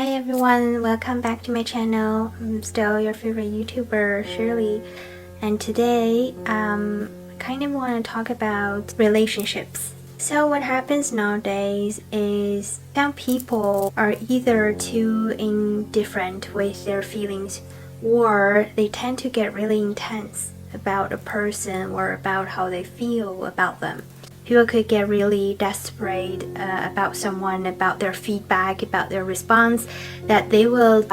Hi everyone, welcome back to my channel. I'm still your favorite YouTuber, Shirley, and today I kind of want to talk about relationships. So what happens nowadays is some people are either too indifferent with their feelings, or they tend to get really intense about a person or about how they feel about them. People could get really desperate about someone, about their feedback, about their response, that they will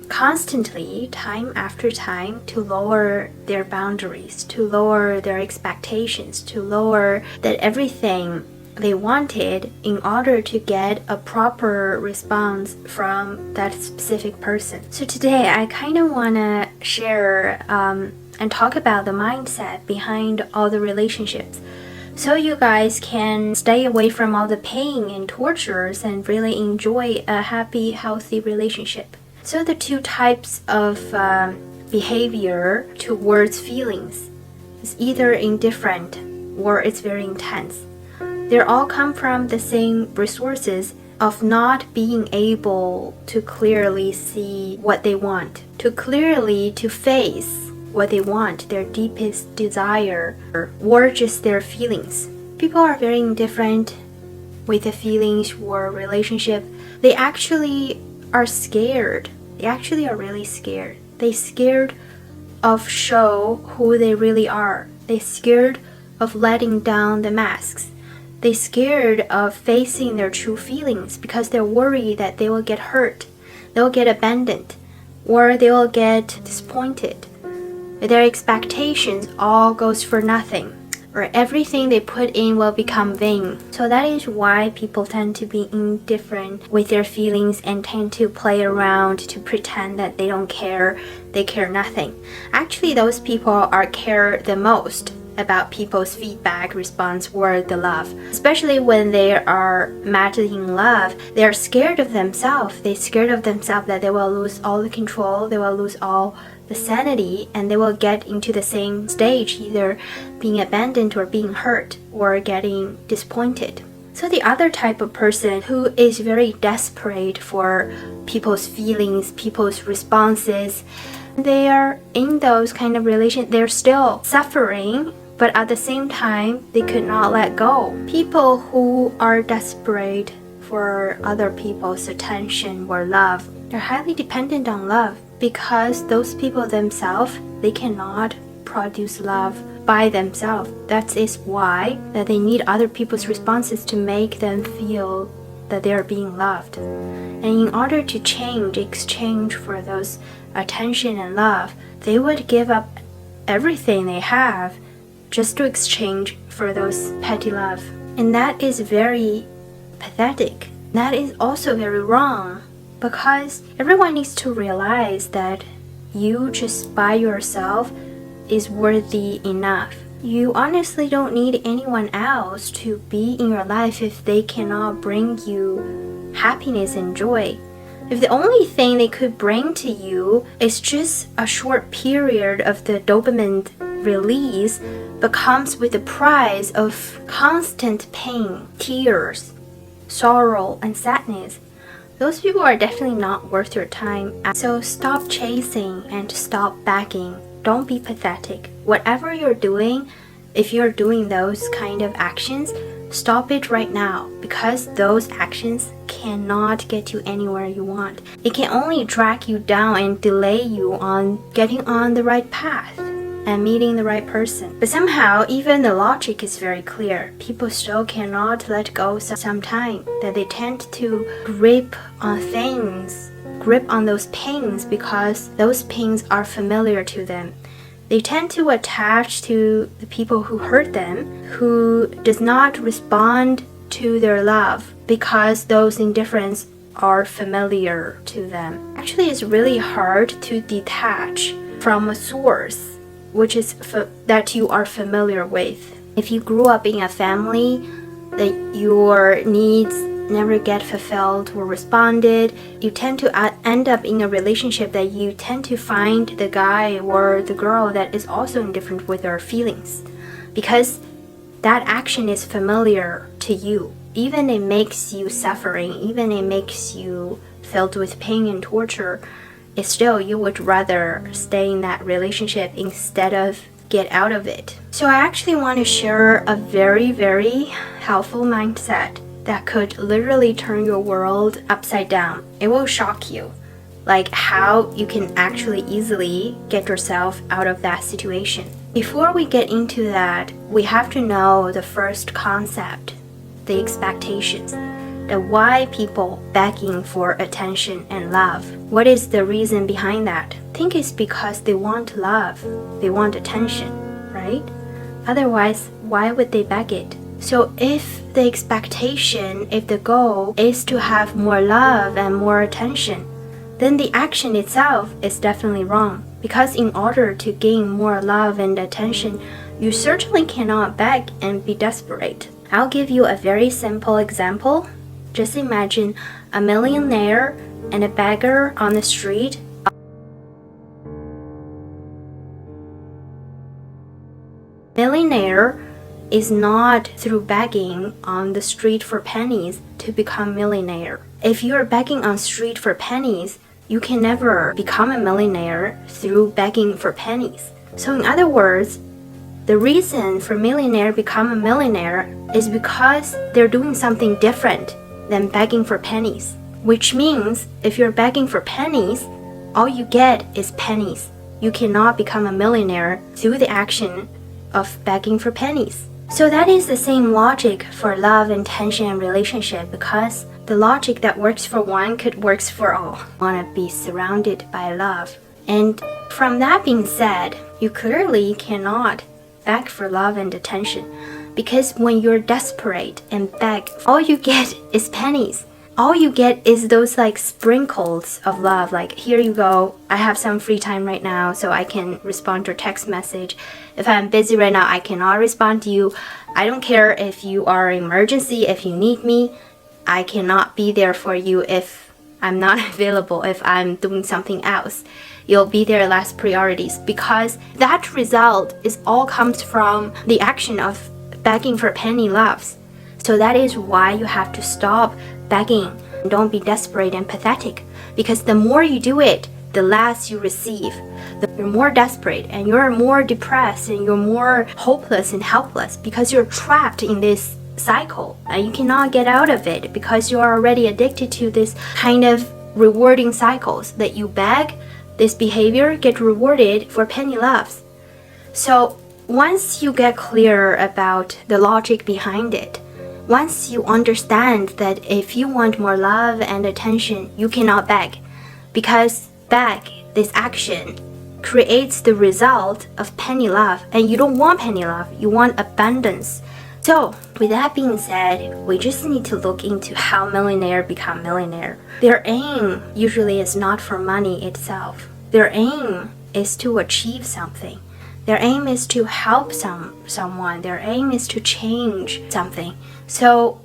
constantly, time after time, to lower their boundaries, to lower their expectations, to lower that everything they wanted in order to get a proper response from that specific person. So today I kind of want to share and talk about the mindset behind all the relationships, so you guys can stay away from all the pain and tortures and really enjoy a happy, healthy relationship. So the two types of behavior towards feelings is either indifferent or it's very intense. They all come from the same resources of not being able to clearly see what they want, to face what they want, their deepest desire, or just their feelings. People are very indifferent with the feelings or relationship. They actually are scared. They actually are really scared. They're scared of show who they really are. They're scared of letting down the masks. They're scared of facing their true feelings because they're worried that they will get hurt, they'll get abandoned, or they will get disappointed. Their expectations all goes for nothing, or everything they put in will become vain. So that is why people tend to be indifferent with their feelings and tend to play around to pretend that they don't care, they care nothing. Actually, those people are care the most about people's feedback, response, or the love. Especially when they are met in love, they are scared of themselves. They're scared of themselves that they will lose all the control, they will lose all the sanity, and they will get into the same stage, either being abandoned or being hurt or getting disappointed. So the other type of person who is very desperate for people's feelings, people's responses, they are in those kind of relations, they're still suffering, but at the same time, they could not let go. People who are desperate for other people's attention or love, they're highly dependent on love, because those people themselves, they cannot produce love by themselves. That is why that they need other people's responses to make them feel that they are being loved. And in order to exchange for those attention and love, they would give up everything they have just to exchange for those petty love. And that is very pathetic. That is also very wrong, because everyone needs to realize that you just by yourself is worthy enough. You honestly don't need anyone else to be in your life if they cannot bring you happiness and joy. If the only thing they could bring to you is just a short period of the dopamine release, but comes with the price of constant pain, tears, sorrow, and sadness, those people are definitely not worth your time. So stop chasing and stop begging. Don't be pathetic. Whatever you're doing, if you're doing those kind of actions, stop it right now, because those actions cannot get you anywhere you want. It can only drag you down and delay you on getting on the right path and meeting the right person. But somehow, even the logic is very clear. People still cannot let go sometimes, that they tend to grip on things, grip on those pains, because those pains are familiar to them. They tend to attach to the people who hurt them, who does not respond to their love, because those indifference are familiar to them. Actually, it's really hard to detach from a source which is that you are familiar with. If you grew up in a family that your needs never get fulfilled or responded, you tend to end up in a relationship that you tend to find the guy or the girl that is also indifferent with their feelings, because that action is familiar to you. Even it makes you suffering, even it makes you filled with pain and torture, still you would rather stay in that relationship instead of get out of it. So I actually want to share a very, very helpful mindset that could literally turn your world upside down. It will shock you, like how you can actually easily get yourself out of that situation. Before we get into that, we have to know the first concept, the expectations, the why people begging for attention and love. What is the reason behind that? I think it's because they want love, they want attention, right? Otherwise, why would they beg it? So if the expectation, if the goal is to have more love and more attention, then the action itself is definitely wrong. Because in order to gain more love and attention, you certainly cannot beg and be desperate. I'll give you a very simple example. Just imagine a millionaire and a beggar on the street. Millionaire is not through begging on the street for pennies to become millionaire. If you're begging on street for pennies, you can never become a millionaire through begging for pennies. So in other words, the reason for millionaire become a millionaire is because they're doing something different than begging for pennies. Which means if you're begging for pennies, all you get is pennies. You cannot become a millionaire through the action of begging for pennies. So that is the same logic for love, attention, and relationship, because the logic that works for one could work for all. Want to be surrounded by love. And from that being said, you clearly cannot beg for love and attention, because when you're desperate and beg, all you get is pennies. All you get is those like sprinkles of love, like here you go, I have some free time right now so I can respond to your text message. If I'm busy right now, I cannot respond to you. I don't care if you are an emergency, if you need me, I cannot be there for you if I'm not available, if I'm doing something else. You'll be there last priorities, because that result is all comes from the action of begging for penny loves. So that is why you have to stop begging. Don't be desperate and pathetic, because the more you do it, the less you receive. You're more desperate and you're more depressed and you're more hopeless and helpless because you're trapped in this cycle and you cannot get out of it because you are already addicted to this kind of rewarding cycles that you beg, this behavior get rewarded for penny loves. So once you get clear about the logic behind it, once you understand that if you want more love and attention, you cannot beg, because beg, this action, creates the result of penny love, and you don't want penny love, you want abundance. So with that being said, we just need to look into how millionaire become millionaire. Their aim usually is not for money itself. Their aim is to achieve something. Their aim is to help someone. Their aim is to change something. So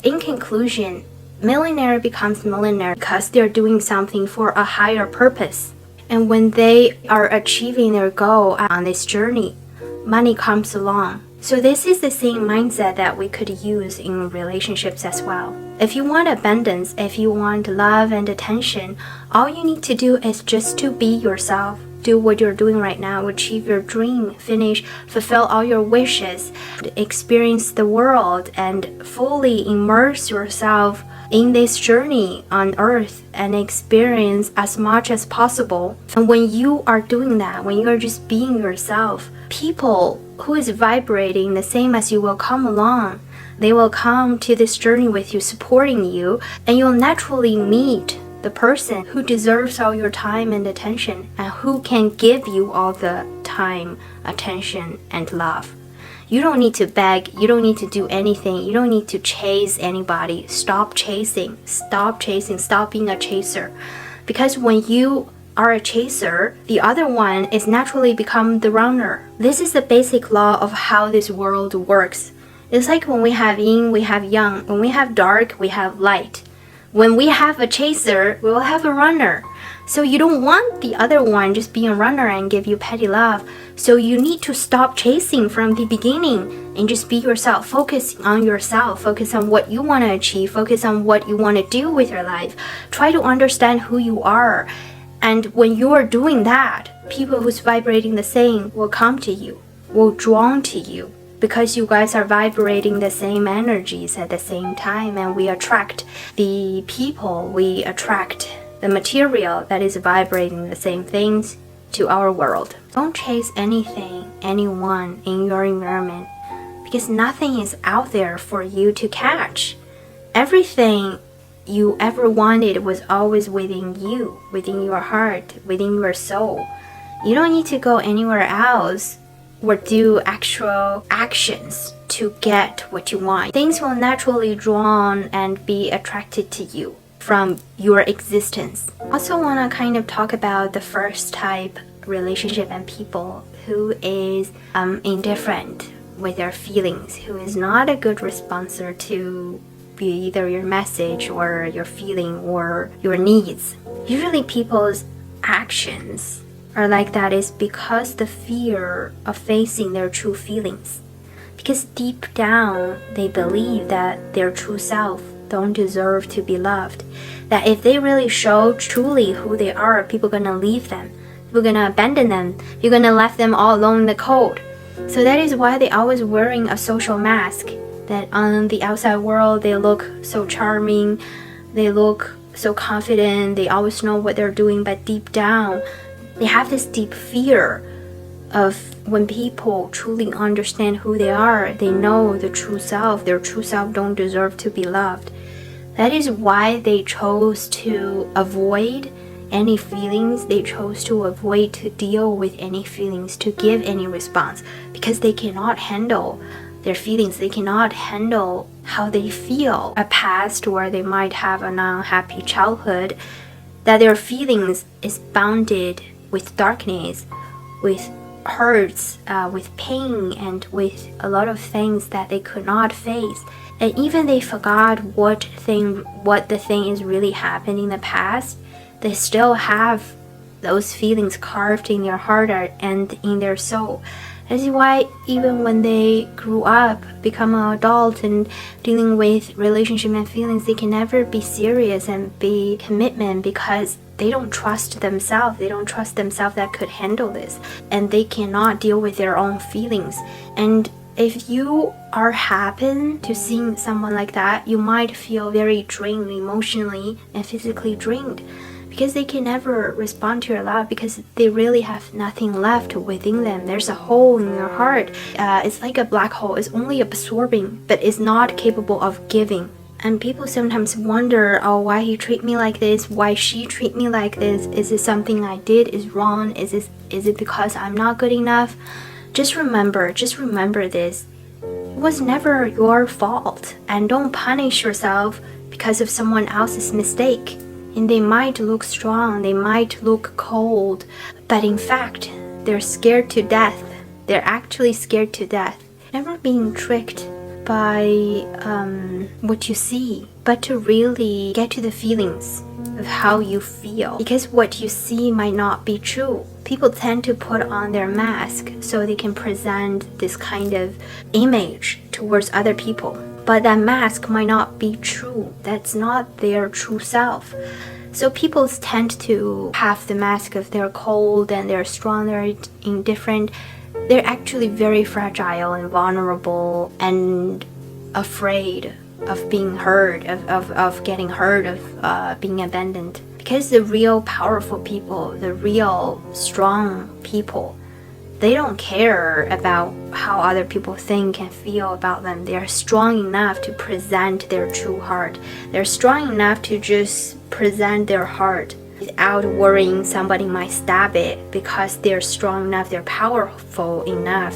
in conclusion, millionaire becomes millionaire because they're doing something for a higher purpose. And when they are achieving their goal on this journey, money comes along. So this is the same mindset that we could use in relationships as well. If you want abundance, if you want love and attention, all you need to do is just to be yourself. Do what you're doing right now, achieve your dream, fulfill all your wishes, experience the world, and fully immerse yourself in this journey on earth and experience as much as possible. And when you are doing that, when you are just being yourself, people who is vibrating the same as you will come along. They will come to this journey with you, supporting you, and you'll naturally meet the person who deserves all your time and attention and who can give you all the time, attention, and love. You don't need to beg, you don't need to do anything, you don't need to chase anybody. Stop chasing, stop being a chaser. Because when you are a chaser, the other one is naturally become the runner. This is the basic law of how this world works. It's like when we have yin, we have yang. When we have dark, we have light. When we have a chaser, we will have a runner. So you don't want the other one just being a runner and give you petty love. So you need to stop chasing from the beginning and just be yourself. Focus on yourself. Focus on what you want to achieve. Focus on what you want to do with your life. Try to understand who you are. And when you are doing that, people who's vibrating the same will come to you, will drawn to you. Because you guys are vibrating the same energies at the same time, and we attract the people, we attract the material that is vibrating the same things to our world. Don't chase anything, anyone in your environment, because nothing is out there for you to catch. Everything you ever wanted was always within you, within your heart, within your soul. You don't need to go anywhere else or do actual actions to get what you want. Things will naturally drawn and be attracted to you from your existence. Also want to kind of talk about the first type relationship and people who is indifferent with their feelings, who is not a good responder to either your message or your feeling or your needs. Usually people's actions are like that is because the fear of facing their true feelings. Because deep down they believe that their true self don't deserve to be loved. That if they really show truly who they are, people are gonna leave them. People are gonna abandon them. You're gonna left them all alone in the cold. So that is why they always wearing a social mask. That on the outside world they look so charming, they look so confident, they always know what they're doing, but deep down they have this deep fear of when people truly understand who they are, they know the true self, their true self don't deserve to be loved. That is why they chose to avoid any feelings, they chose to avoid to deal with any feelings, to give any response, because they cannot handle their feelings, they cannot handle how they feel, a past where they might have an unhappy childhood, that their feelings is bounded with darkness, with hurts, with pain, and with a lot of things that they could not face. And even they forgot what the thing is really happening in the past, they still have those feelings carved in their heart and in their soul. That is why even when they grew up, become an adult and dealing with relationship and feelings, they can never be serious and be commitment because they don't trust themselves. They don't trust themselves that could handle this. And they cannot deal with their own feelings. And if you are happen to see someone like that, you might feel very drained emotionally and physically drained. Because they can never respond to your love because they really have nothing left within them. There's a hole in your heart. It's like a black hole. It's only absorbing, but it's not capable of giving. And people sometimes wonder, oh, why he treat me like this? Why she treat me like this? Is it something I did is wrong? Is it because I'm not good enough? Just remember this. It was never your fault. And don't punish yourself because of someone else's mistake. And they might look strong, they might look cold, but in fact, they're scared to death. They're actually scared to death. Never being tricked by what you see, but to really get to the feelings of how you feel. Because what you see might not be true. People tend to put on their mask so they can present this kind of image towards other people. But that mask might not be true. That's not their true self. So people tend to have the mask of they're cold and they're strong, they're indifferent. They're actually very fragile and vulnerable and afraid of being hurt, of getting hurt, of being abandoned. Because the real powerful people, the real strong people, they don't care about how other people think and feel about them. They are strong enough to present their true heart. They're strong enough to just present their heart without worrying somebody might stab it, because they're strong enough, they're powerful enough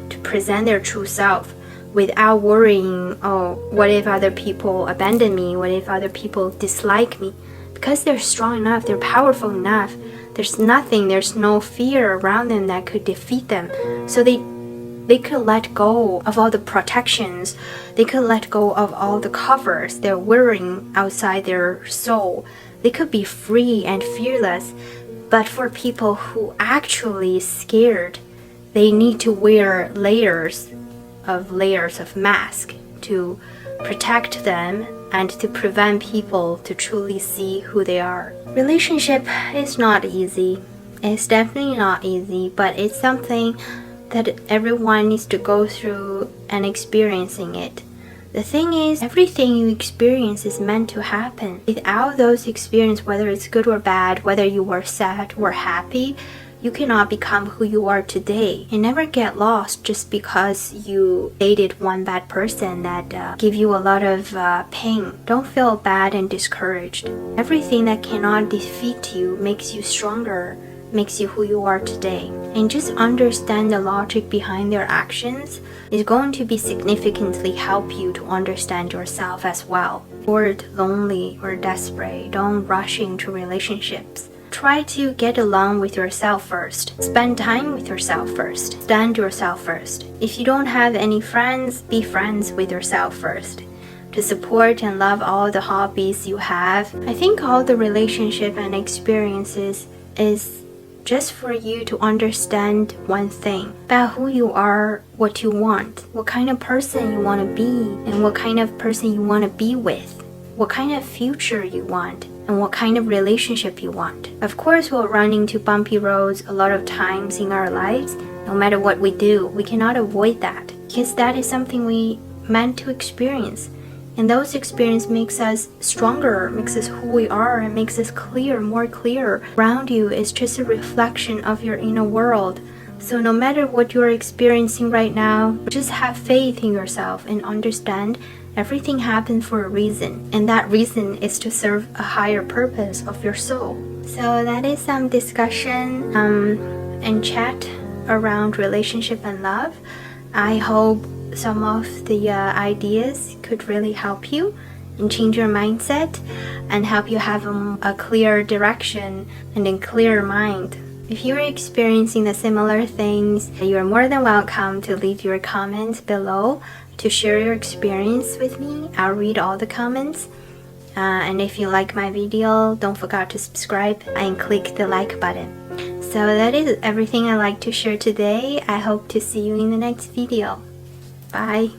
to present their true self without worrying, oh, what if other people abandon me? What if other people dislike me? Because they're strong enough, they're powerful enough. There's no fear around them that could defeat them. So they could let go of all the protections. They could let go of all the covers they're wearing outside their soul. They could be free and fearless, but for people who actually scared, they need to wear layers of mask to protect them and to prevent people to truly see who they are. Relationship is not easy. It's definitely not easy, but it's something that everyone needs to go through and experiencing it. The thing is, everything you experience is meant to happen. Without those experiences, whether it's good or bad, whether you were sad or happy, you cannot become who you are today. And never get lost just because you dated one bad person that give you a lot of pain. Don't feel bad and discouraged. Everything that cannot defeat you makes you stronger, makes you who you are today. And just understand the logic behind their actions is going to be significantly help you to understand yourself as well. Bored, lonely, or desperate, don't rush into relationships. Try to get along with yourself first. Spend time with yourself first. Stand yourself first. If you don't have any friends, be friends with yourself first. To support and love all the hobbies you have. I think all the relationship and experiences is just for you to understand one thing about who you are, what you want, what kind of person you want to be, and what kind of person you want to be with, what kind of future you want, and what kind of relationship you want. Of course, we'll run into bumpy roads a lot of times in our lives. No matter what we do, we cannot avoid that because that is something we meant to experience. And those experiences makes us stronger, makes us who we are, and makes us clear, more clear. Around you is just a reflection of your inner world. So no matter what you're experiencing right now, just have faith in yourself and understand everything happened for a reason. And that reason is to serve a higher purpose of your soul. So that is some discussion and chat around relationship and love. I hope some of the ideas could really help you and change your mindset and help you have a clear direction and a clear mind. If you're experiencing the similar things, you're more than welcome to leave your comments below to share your experience with me. I'll read all the comments. And if you like my video, don't forget to subscribe and click the like button. So that is everything I like to share today. I hope to see you in the next video. Bye.